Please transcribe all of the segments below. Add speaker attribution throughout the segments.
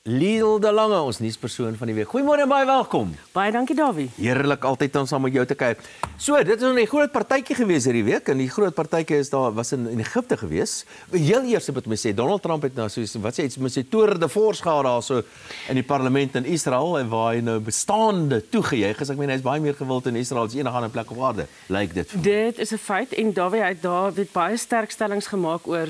Speaker 1: Liesl de Lange, ons nuuspersoon van die week. Goeiemôre en baie welkom.
Speaker 2: Baie dankie, Davie.
Speaker 1: Heerlik altyd om saam met jou te kuier. So, dit is 'n groot partytjie gewees hierdie week en die groot partytjie was in Egipte gewees. Heel eers moet my sê Donald Trump het nou soos wat sê iets met sy toer de force gehad daarso in die parlement in Israel en waar hy nou bestaande toegejuig is. Ek meen hy is baie meer gewild in Israel as enige ander plek op aarde. Lyk dit.
Speaker 2: Dit is 'n feit en Davie het daar baie sterk stellings gemaak oor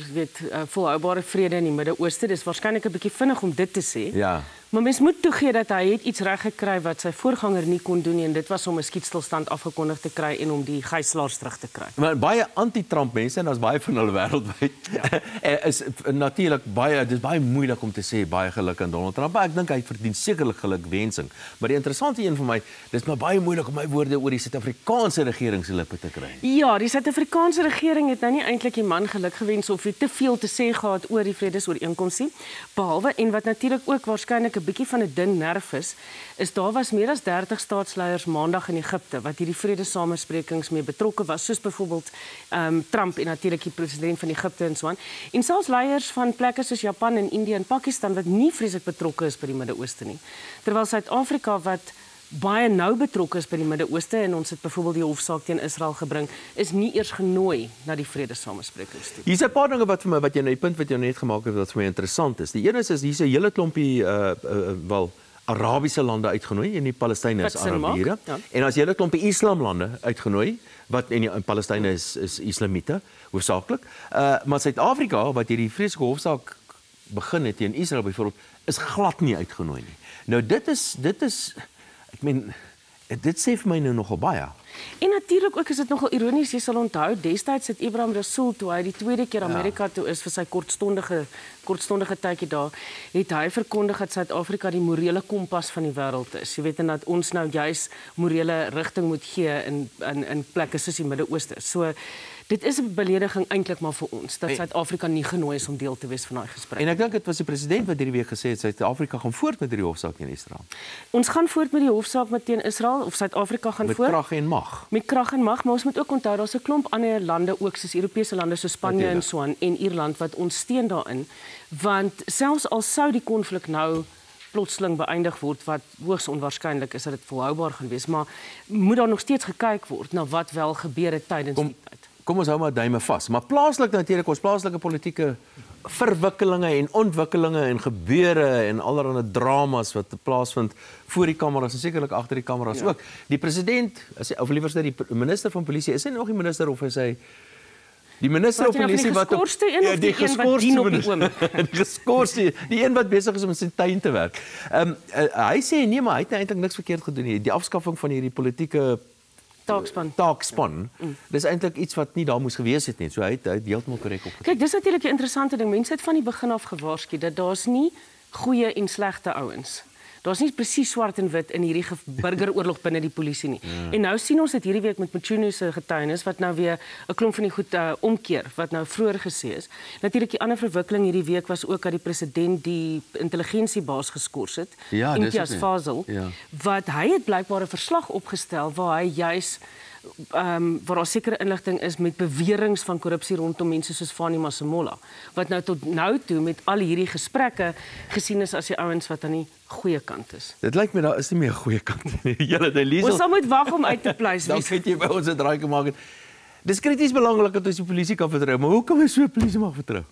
Speaker 2: volhoubare vrede in die Midde-Ooste. Dis waarskynlik 'n bietjie vinnig om dit te sê.
Speaker 1: Ja.
Speaker 2: Maar mens moet toegee dat hy het iets reg gekry wat sy voorganger nie kon doen nie, en dit was om 'n skietstilstand afgekondig te kry en om die gijslaers terug te kry.
Speaker 1: Maar baie anti-Trump mense en daar's baie van hulle wêreldwyd. Ja. is natuurlik dis baie moeilik om te sê baie geluk aan Donald Trump. Maar ek dink hy verdien sekerlik gelukwensing. Maar die interessante een vir my, dis maar baie moeilik om my woorde oor die Suid-Afrikaanse regering se lippe te kry.
Speaker 2: Ja, die Suid-Afrikaanse regering het nou nie eintlik die man geluk gewens of te veel te sê gehad oor die vredesooreenkomsie, behalwe en wat natuurlik ook waarskynlik 'n bietjie van 'n dun nerf is daar was meer as 30 staatsleiers maandag in Egipte wat hierdie vredesamesprekings mee betrokke was, soos byvoorbeeld Trump en natuurlik die president van Egipte en so aan. En selfs leiers van plekke soos Japan en Indië en Pakistan wat nie vreeslik betrokke is by die Midde-Ooste nie. Terwyl Suid-Afrika wat baie nou betrokke is by die Midde-Ooste en ons het byvoorbeeld die hofsaak teen Israel gebring, is nie eers genooi na die vredesamesprekings toe.
Speaker 1: Hier's 'n paar dinge wat vir my die punt wat jy net gemaak het wat vir my interessant is. Die een is hier's 'n hele klompie Arabiese lande uitgenooi en die Palestynë is Arabiere. Ja. En as jy 'n klompie Islamlande uitgenooi wat en die Palestynë is Islamiete hoofsaaklik. Maar Suid-Afrika wat hierdie vreeslike hofsaak begin het teen Israel byvoorbeeld is glad nie uitgenooi nie. Nou dit is ek meen, dit sê vir my nou nogal baie.
Speaker 2: En natuurlik ook is dit nogal ironies, jy sal onthou, destyds het Ibrahim Rasool, toe hy die tweede keer Amerika toe is vir sy kortstondige tydjie daar, het hy verkondig dat Suid-Afrika die morele kompas van die wêreld is. Jy weet, en dat ons nou juis morele rigting moet gee in plekke soos die Midde-Ooste. So dit is 'n belediging eintlik maar vir ons, dat Suid-Afrika nie genooi is om deel te wees van daai gesprek.
Speaker 1: En ek dink dit was die president wat hierdie week gesê het Suid-Afrika gaan voort met hierdie hofsaak teen Israel.
Speaker 2: Ons gaan voort met die hofsaak teen Israel, of Suid-Afrika gaan voort.
Speaker 1: Met krag en mag.
Speaker 2: Met krag en mag, maar ons moet ook onthou daar's 'n klomp ander lande ook soos Europese lande soos Spanje en so aan en Ierland wat ons steun daarin, want selfs al sou die konflik nou plotseling beëindig word, wat hoogs onwaarskynlik is dat dit volhoubaar gaan wees, maar moet daar nog steeds gekyk word na wat wel gebeur het tydens die tyd.
Speaker 1: Kom ons hou maar duime vas. Maar plaaslik natuurlik, ons plaaslike politieke verwikkelinge en ontwikkelinge en gebeure en allerlei dramas wat plaasvind voor die kameras en sekerlik agter die kameras ook. Die president, of liewer sê die minister van polisie, is hy nog die minister of is hy die minister van polisie wat
Speaker 2: die
Speaker 1: geskorste, die een wat besig is om in sy tuin te werk. Hy sê nee, maar hy het eintlik niks verkeerd gedoen nie. Die afskaffing van hierdie politieke taakspan. Dis eintlik iets wat nie daar moes gewees het nie. So hy het heeltemal korrek opgetree.
Speaker 2: Kyk, dis natuurlik 'n interessante ding. Mense het van die begin af gewaarsku dat daar's nie goeie en slegte ouens. Daar's nie presies swart en wit in hierdie burgeroorlog binne die polisie nie. En nou sien ons dit hierdie week met Mchunu se getuienis wat nou weer 'n klomp van die goed omkeer wat nou vroeër gesê is. Natuurlik die ander verwikkeling hierdie week was ook dat die president die intelligensiebaas geskort het, Imtiaz Fazel, wat hy het blykbaar 'n verslag opgestel waar hy juis waar daar sekere inligting is met beweringe van korrupsie rondom mense soos Fani Masemola, wat nou tot nou toe met al hierdie gesprekke gesien is as die ouens wat aan die goeie kant is.
Speaker 1: Dit lyk my daar is nie meer 'n goeie kant nie.
Speaker 2: Ons sal moet wag om uit te pleis.
Speaker 1: Dan weet jy by ons 'n draai gemaak het. Dis krities belangrik dat ons die polisie kan vertrou, maar hoe kan ons so 'n polisie mag vertrou?